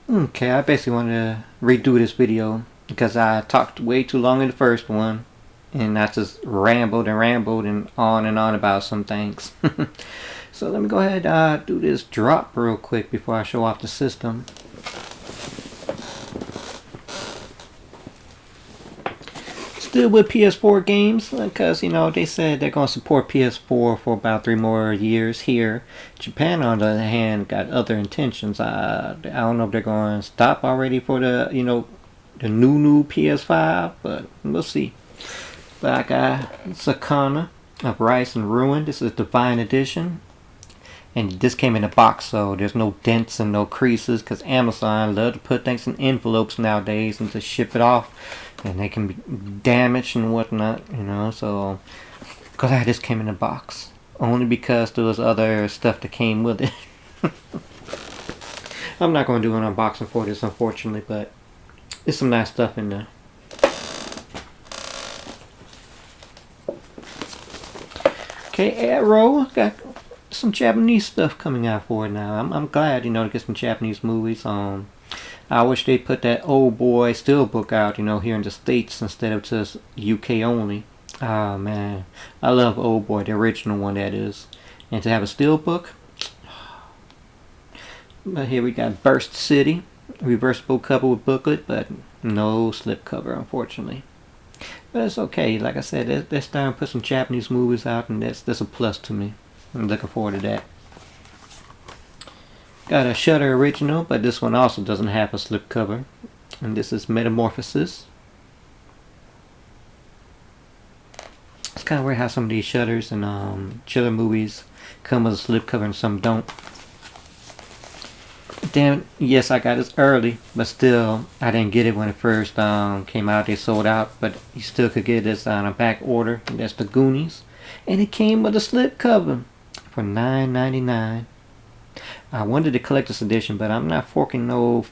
Okay, I basically want to redo this video because I talked way too long in the first one and I just rambled and on about some things. So let me go ahead and do this drop real quick before I show off the system. Still with PS4 games because, you know, they said they're going to support PS4 for about 3 more years here. Japan, on the other hand, got other intentions. I don't know if they're going to stop already for the, you know, the new PS5, but we'll see. But I got Sakana of Rice and Ruin. This is Divine Edition. And this came in a box, so there's no dents and no creases, because Amazon love to put things in envelopes nowadays and just ship it off, and they can be damaged and whatnot, you know. So glad this came in a box, only because there was other stuff that came with it. I'm not going to do an unboxing for this, unfortunately, but there's some nice stuff in there. Okay, Arrow got some Japanese stuff coming out for it now. I'm glad, you know, to get some Japanese movies. I wish they put that Old Boy Steelbook out, you know, here in the States instead of just UK only. Oh man, I love Old Boy, the original one that is. And to have a Steelbook. But here we got Burst City, reversible cover with booklet, but no slip cover, unfortunately. But it's okay. Like I said, they're starting to put some Japanese movies out, and that's a plus to me. I'm looking forward to that. Got a Shutter original, but this one also doesn't have a slip cover. And this is Metamorphosis. It's kind of weird how some of these Shutters and Chiller movies come with a slip cover and some don't. Damn it, yes, I got this early, but still, I didn't get it when it first came out. They sold out, but you still could get this on a back order. And that's The Goonies. And it came with a slip cover for $9.99. I wanted the collector's edition, but I'm not forking no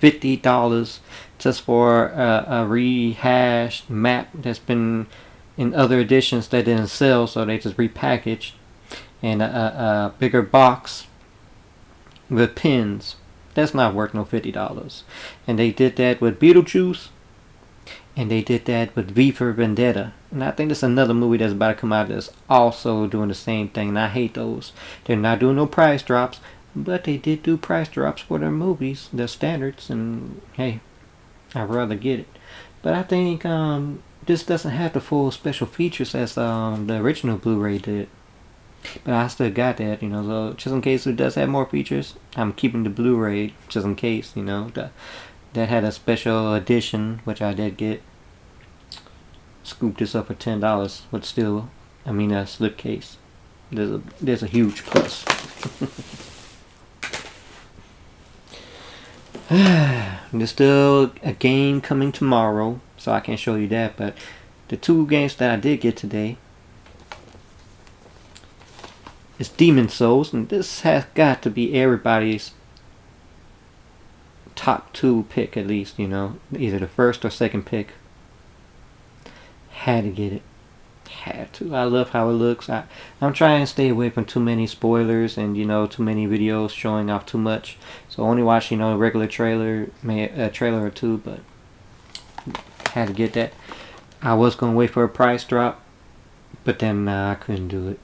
$50 just for a rehashed map that's been in other editions that didn't sell, so they just repackaged, and a bigger box with pins. That's not worth no $50. And they did that with Beetlejuice, and they did that with V for Vendetta. And I think there's another movie that's about to come out that's also doing the same thing, and I hate those. They're not doing no price drops, but they did do price drops for their movies, their standards, and hey, I'd rather get it. But I think this doesn't have the full special features as the original Blu-ray did. But I still got that, you know, so just in case it does have more features, I'm keeping the Blu-ray just in case, you know. That had a special edition, which I did get. Scooped this up for $10, but still, I mean, a slipcase. There's a huge plus. There's still a game coming tomorrow, so I can't show you that, but the 2 games that I did get today is Demon Souls, and this has got to be everybody's top 2 pick, at least, you know, either the first or second pick. Had to get it. Had to. I love how it looks. I'm trying to stay away from too many spoilers and, you know, too many videos showing off too much. So only watch, you know, a regular trailer, a trailer or two, but had to get that. I was going to wait for a price drop, but then I couldn't do it.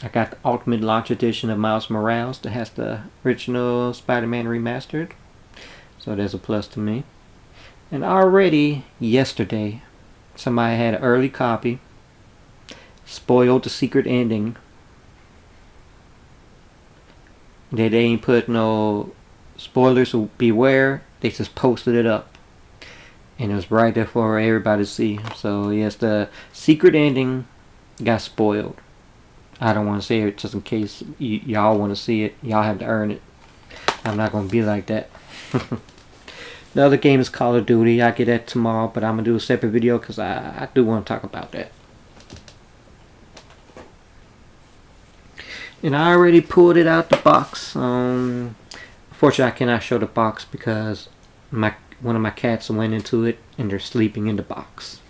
I got the Ultimate Launch Edition of Miles Morales that has the original Spider-Man remastered. So there's a plus to me. And already yesterday, somebody had an early copy, spoiled the secret ending. They ain't put no spoilers, so beware. They just posted it up, and it was right there for everybody to see. So yes, the secret ending got spoiled. I don't want to say it just in case y'all want to see it. Y'all have to earn it. I'm not going to be like that. The other game is Call of Duty. I'll get that tomorrow, but I'm going to do a separate video because I do want to talk about that. And I already pulled it out the box. Unfortunately, I cannot show the box because one of my cats went into it and they're sleeping in the box.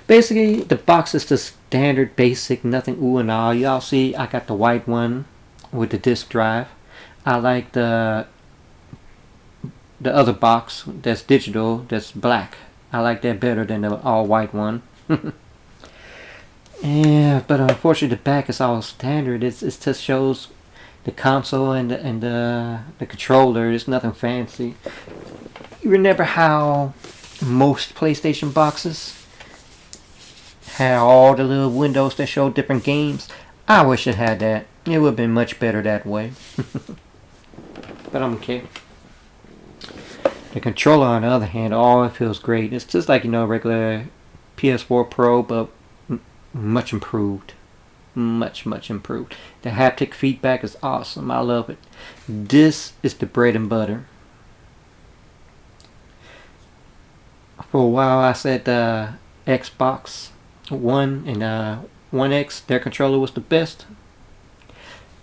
Basically, the box is the standard, basic, nothing ooh and ah. Y'all see, I got the white one with the disk drive. I like the other box that's digital, that's black. I like that better than the all white one. Yeah, but unfortunately the back is all standard. It just shows the console and the controller. It's nothing fancy. You remember how most PlayStation boxes had all the little windows that showed different games? I wish it had that. It would have been much better that way. But I'm okay. The controller, on the other hand, it feels great. It's just like, regular PS4 Pro, but much improved. Much improved. The haptic feedback is awesome. I love it. This is the bread and butter. For a while I said the Xbox One and One X, their controller was the best.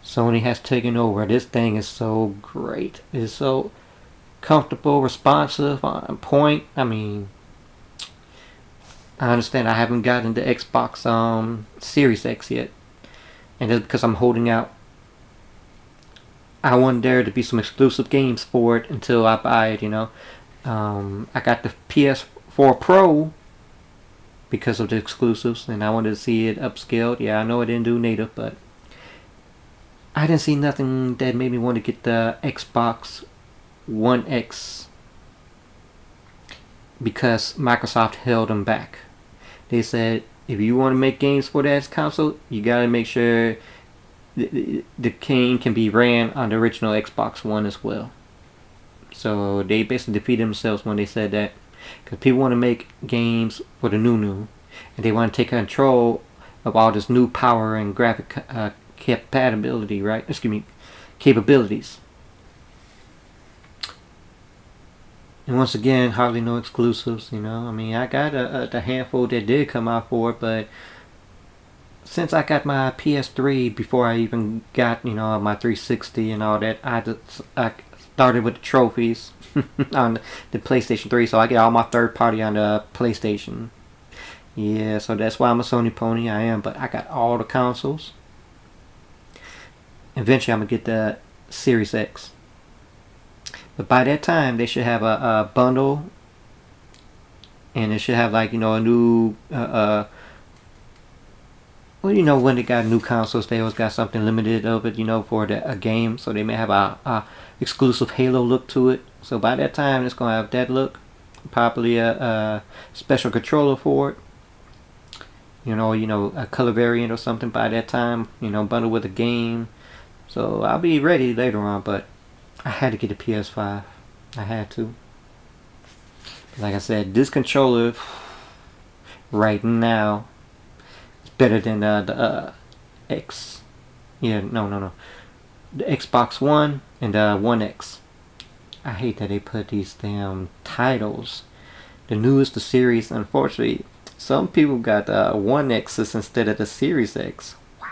Sony has taken over. This thing is so great. It's so comfortable, responsive, on point. I mean, I understand I haven't gotten the Xbox Series X yet, and that's because I'm holding out. I want there to be some exclusive games for it until I buy it. I got the PS4 Pro because of the exclusives, and I wanted to see it upscaled. Yeah, I know it didn't do native, but I didn't see nothing that made me want to get the Xbox One X because Microsoft held them back. They said if you want to make games for that console, you gotta make sure the game can be ran on the original Xbox One as well. So they basically defeated themselves when they said that, because people want to make games for the new, and they want to take control of all this new power and graphic compatibility, right? Capabilities. And once again, hardly no exclusives. I mean, I got a handful that did come out for it, but since I got my PS3 before I even got my 360 and all that, I started with the trophies on the PlayStation 3, so I get all my third party on the PlayStation. Yeah, so that's why I'm a Sony pony. I am, but I got all the consoles. Eventually, I'm gonna get the Series X. But by that time, they should have a bundle, and it should have like a new when they got new consoles, they always got something limited of it, for a game. So they may have a exclusive Halo look to it. So by that time, it's gonna have that look. Probably a special controller for it. A color variant or something by that time. Bundle with a game. So I'll be ready later on, but I had to get a PS5. I had to. Like I said, this controller right now is better than the X. Yeah, no. The Xbox One and the One X. I hate that they put these damn titles. The newest the series, unfortunately, some people got the One X's instead of the Series X. Wow.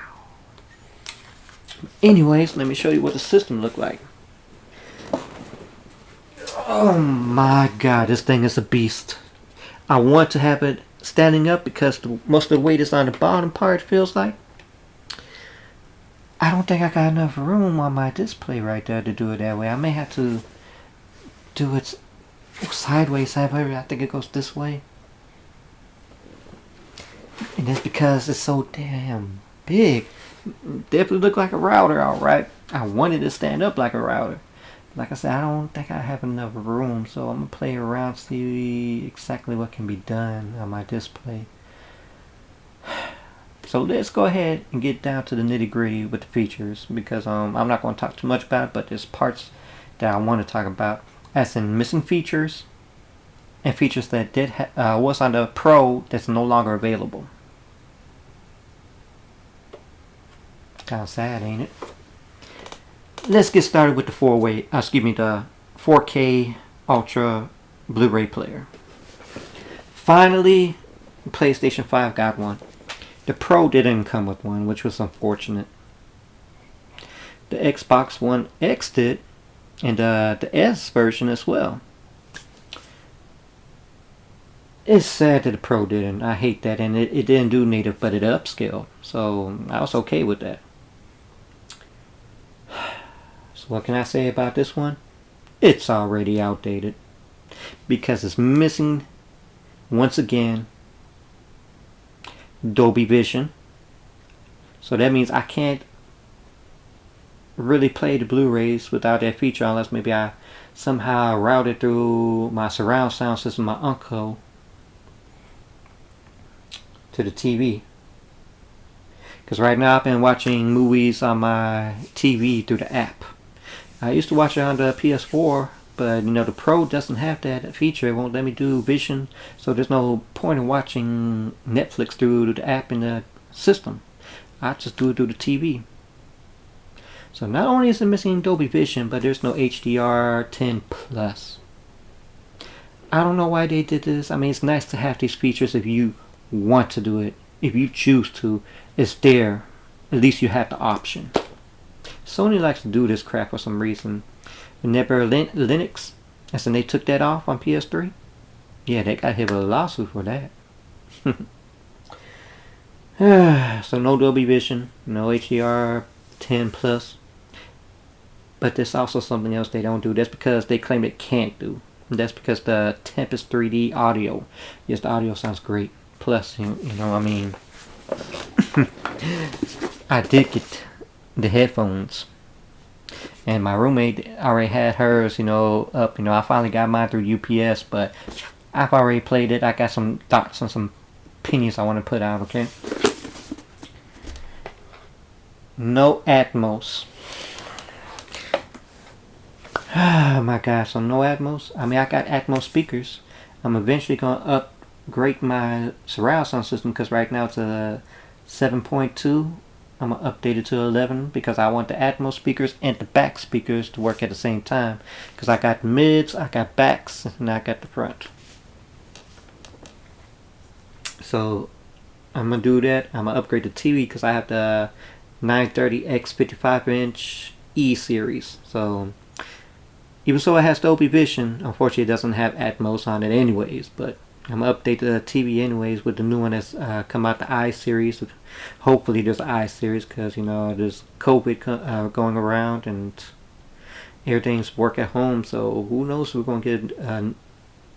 Anyways, let me show you what the system looked like. Oh my god, this thing is a beast. I want to have it standing up because most of the weight is on the bottom part, it feels like. I don't think I got enough room on my display right there to do it that way. I may have to do it sideways, however. I think it goes this way. And that's because it's so damn big. Definitely look like a router, alright. I wanted to stand up like a router. Like I said, I don't think I have enough room, so I'm going to play around, see exactly what can be done on my display. So let's go ahead and get down to the nitty gritty with the features, because I'm not going to talk too much about it, but there's parts that I want to talk about, as in missing features, and features that was on the Pro that's no longer available. Kind of sad, ain't it? Let's get started with the the 4K Ultra Blu-ray player. Finally, PlayStation 5 got one. The Pro didn't come with one, which was unfortunate. The Xbox One X did, and the S version as well. It's sad that the Pro didn't. I hate that, and it didn't do native, but it upscaled, so I was okay with that. So what can I say about this one? It's already outdated because it's missing, once again, Dolby Vision. So that means I can't really play the Blu-rays without that feature unless maybe I somehow route it through my surround sound system, my uncle, to the TV. Because right now I've been watching movies on my TV through the app. I used to watch it on the PS4, but you know the Pro doesn't have that feature. It won't let me do Vision, so there's no point in watching Netflix through the app in the system. I just do it through the TV. So not only is it missing Dolby Vision, but there's no HDR10 Plus. I don't know why they did this. I mean, it's nice to have these features if you want to do it. If you choose to, it's there. At least you have the option. Sony likes to do this crap for some reason. Remember Linux? And so they took that off on PS3? Yeah, they got hit with a lawsuit for that. So no Dolby Vision, no HDR10 Plus. But there's also something else they don't do. That's because they claim it can't do. That's because the Tempest 3D audio. Yes, the audio sounds great. Plus, you know, I mean, I did get the headphones. And my roommate already had hers, you know, up. You know, I finally got mine through UPS, but I've already played it. I got some thoughts and some opinions I want to put out, okay? No Atmos. Oh my gosh, so no Atmos? I mean, I got Atmos speakers. I'm eventually going to upgrade my surround sound system because right now it's a 7.2. I'm going to update it to 11 because I want the Atmos speakers and the back speakers to work at the same time. Because I got mids, I got backs, and I got the front. So I'm going to do that. I'm going to upgrade the TV because I have the 930X 55-inch E series. So even so it has Dolby Vision, unfortunately it doesn't have Atmos on it anyways, but I'm going to update the TV anyways with the new one that's come out, the I series. Hopefully there's an I series because, you know, there's COVID going around and everything's work at home, so who knows if we're going to get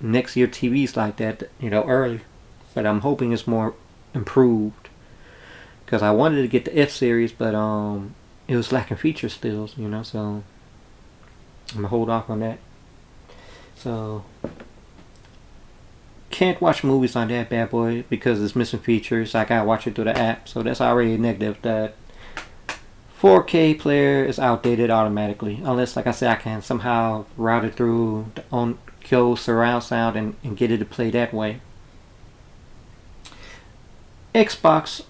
next year TVs like that, you know, early. But I'm hoping it's more improved because I wanted to get the F series, but it was lacking features still, you know, so I'm gonna hold off on that. So can't watch movies on that bad boy because it's missing features. I gotta watch it through the app, so that's already a negative. That 4K player is outdated automatically, unless, like I said, I can somehow route it through the on-kill surround sound and get it to play that way. Xbox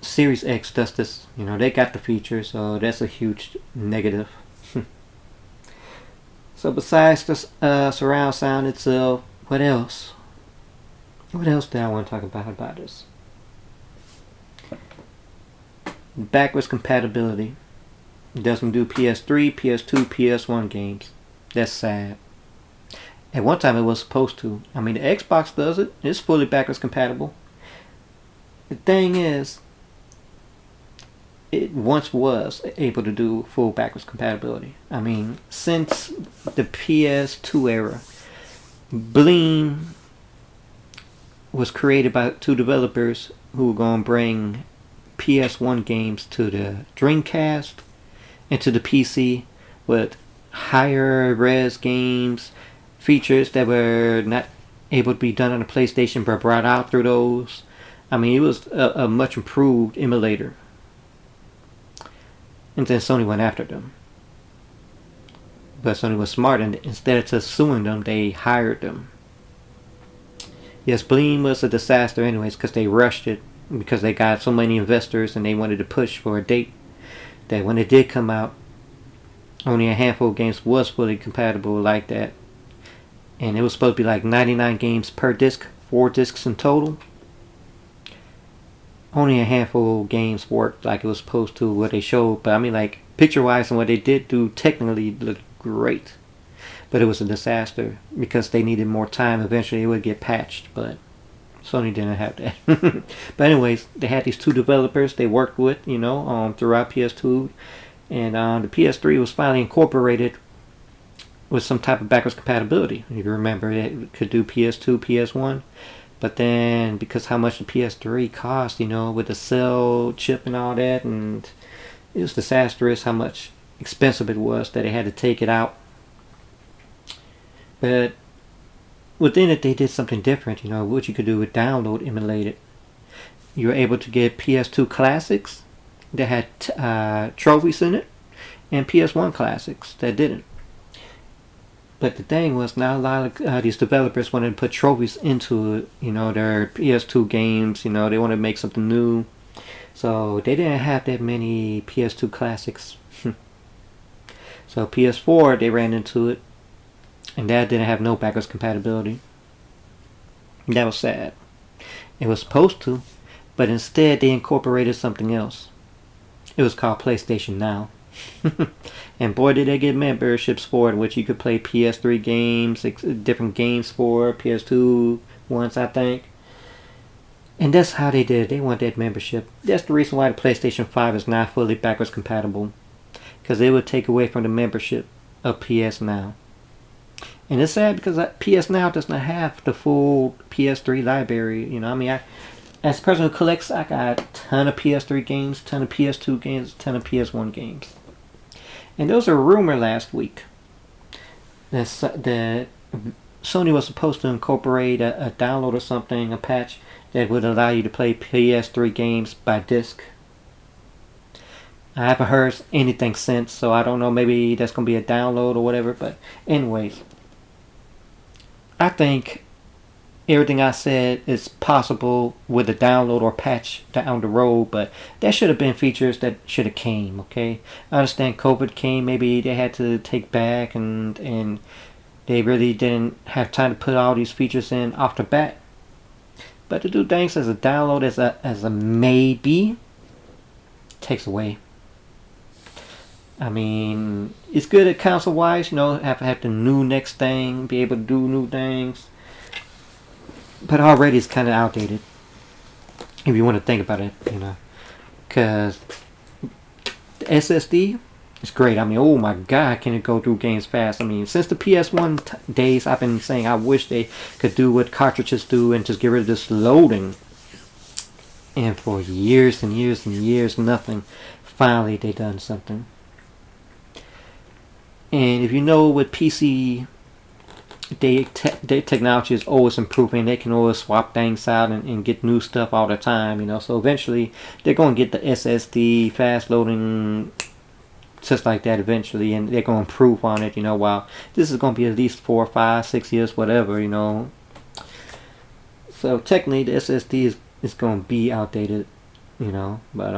Series X does this, you know, they got the features, so that's a huge negative. So besides the surround sound itself, what else? What else do I want to talk about this? Backwards compatibility. It doesn't do PS3, PS2, PS1 games. That's sad. At one time it was supposed to. I mean, the Xbox does it. It's fully backwards compatible. The thing is, it once was able to do full backwards compatibility. I mean, since the PS2 era, Bleem was created by two developers who were going to bring PS1 games to the Dreamcast and to the PC with higher res games, features that were not able to be done on the PlayStation but brought out through those. I mean, it was a much improved emulator. And then Sony went after them. But Sony was smart, and instead of just suing them, they hired them. Yes, Bleem was a disaster anyways because they rushed it because they got so many investors and they wanted to push for a date that when it did come out, only a handful of games was fully compatible like that. And it was supposed to be like 99 games per disc, 4 discs in total. Only a handful of games worked like it was supposed to, what they showed. But I mean, like, picture-wise and what they did do technically looked great. But it was a disaster because they needed more time. Eventually it would get patched, but Sony didn't have that. But anyways, they had these two developers they worked with, you know, throughout PS2. And the PS3 was finally incorporated with some type of backwards compatibility. If you remember, it could do PS2, PS1. But then, because how much the PS3 cost, with the cell chip and all that, and it was disastrous how much expensive it was that they had to take it out. But within it, they did something different. What you could do with download emulated. You were able to get PS2 classics that had trophies in it, and PS1 classics that didn't. But the thing was, now a lot of these developers wanted to put trophies into their PS2 games. They wanted to make something new, so they didn't have that many PS2 classics. So PS4, they ran into it, and that didn't have no backwards compatibility. That was sad. It was supposed to, but instead they incorporated something else. It was called PlayStation Now. And boy, did they get memberships for it, which you could play PS3 games, different games for PS2 once, I think. And that's how they did it. They want that membership. That's the reason why the PlayStation 5 is not fully backwards compatible, because it would take away from the membership of PS Now. And it's sad because PS Now does not have the full PS3 library. As a person who collects, I got a ton of PS3 games, ton of PS2 games, ton of PS1 games. And there was a rumor last week that Sony was supposed to incorporate a download or something, a patch that would allow you to play PS3 games by disc. I haven't heard anything since, so I don't know, maybe that's going to be a download or whatever. But anyways, I think everything I said is possible with a download or patch down the road, but that should have been features that should have came, okay? I understand COVID came, maybe they had to take back, and they really didn't have time to put all these features in off the bat. But to do things as a download, as a maybe, takes away. It's good at console-wise, have the new next thing, be able to do new things. But already it's kind of outdated, if you want to think about it, because the SSD is great. Oh my god, can it go through games fast? Since the PS1 days, I've been saying I wish they could do what cartridges do and just get rid of this loading. And for years and years and years, nothing. Finally, they done something. And if you know with PC, their technology is always improving. They can always swap things out and get new stuff all the time, So eventually, they're going to get the SSD fast loading, just like that eventually, and they're going to improve on it, While this is going to be at least 4, 5, 6 years, whatever, So technically, the SSD is going to be outdated, But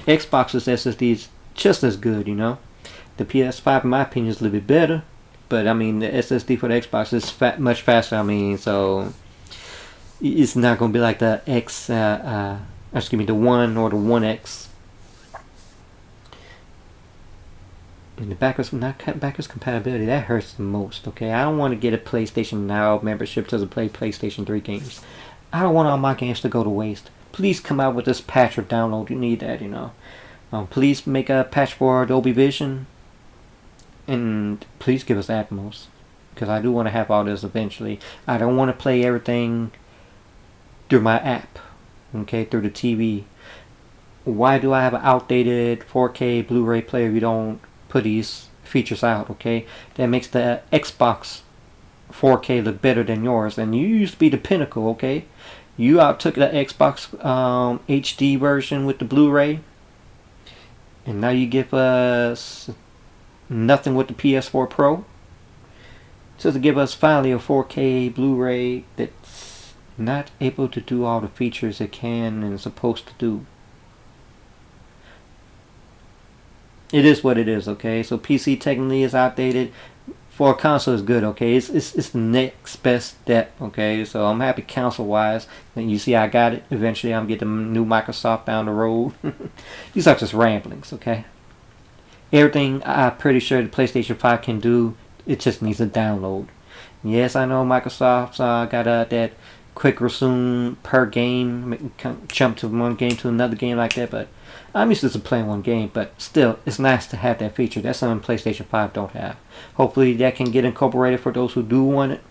Xbox's SSD is just as good, The PS5, in my opinion, is a little bit better. But the SSD for the Xbox is much faster. So it's not going to be like the the One or the One X. And the backwards compatibility, that hurts the most. Okay, I don't want to get a PlayStation Now membership to play PlayStation 3 games. I don't want all my games to go to waste. Please come out with this patch or download. You need that, Please make a patch for Dolby Vision. And please give us Atmos, because I do want to have all this eventually. I don't want to play everything through my app, okay, through the TV. Why do I have an outdated 4K Blu-ray player if you don't put these features out, okay? That makes the Xbox 4K look better than yours. And you used to be the pinnacle, okay? You took the Xbox HD version with the Blu-ray, and now you give us nothing with the PS4 Pro. Just to give us finally a 4K Blu-ray that's not able to do all the features it can and is supposed to do. It is what it is, okay? So PC technically is outdated. For a console is good, okay? It's the next best step, okay? So I'm happy console-wise. And you see I got it. Eventually I'm getting the new Microsoft down the road. These are just ramblings, okay? Everything I'm pretty sure the PlayStation 5 can do, it just needs a download. Yes, I know Microsoft's got that quick resume per game, jump to one game to another game like that, but I'm used to playing one game, but still, it's nice to have that feature. That's something PlayStation 5 don't have. Hopefully that can get incorporated for those who do want it.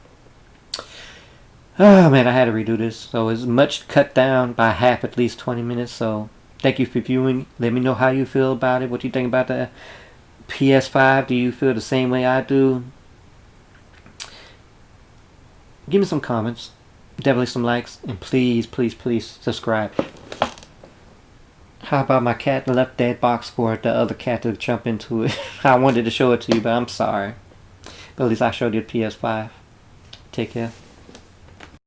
Oh man, I had to redo this. So it's much cut down by half, at least 20 minutes. So thank you for viewing. Let me know how you feel about it. What you think about the PS5. Do you feel the same way I do? Give me some comments. Definitely some likes. And please, please, please subscribe. How about my cat left that box for the other cat to jump into it? I wanted to show it to you, but I'm sorry. But at least I showed you the PS5. Take care.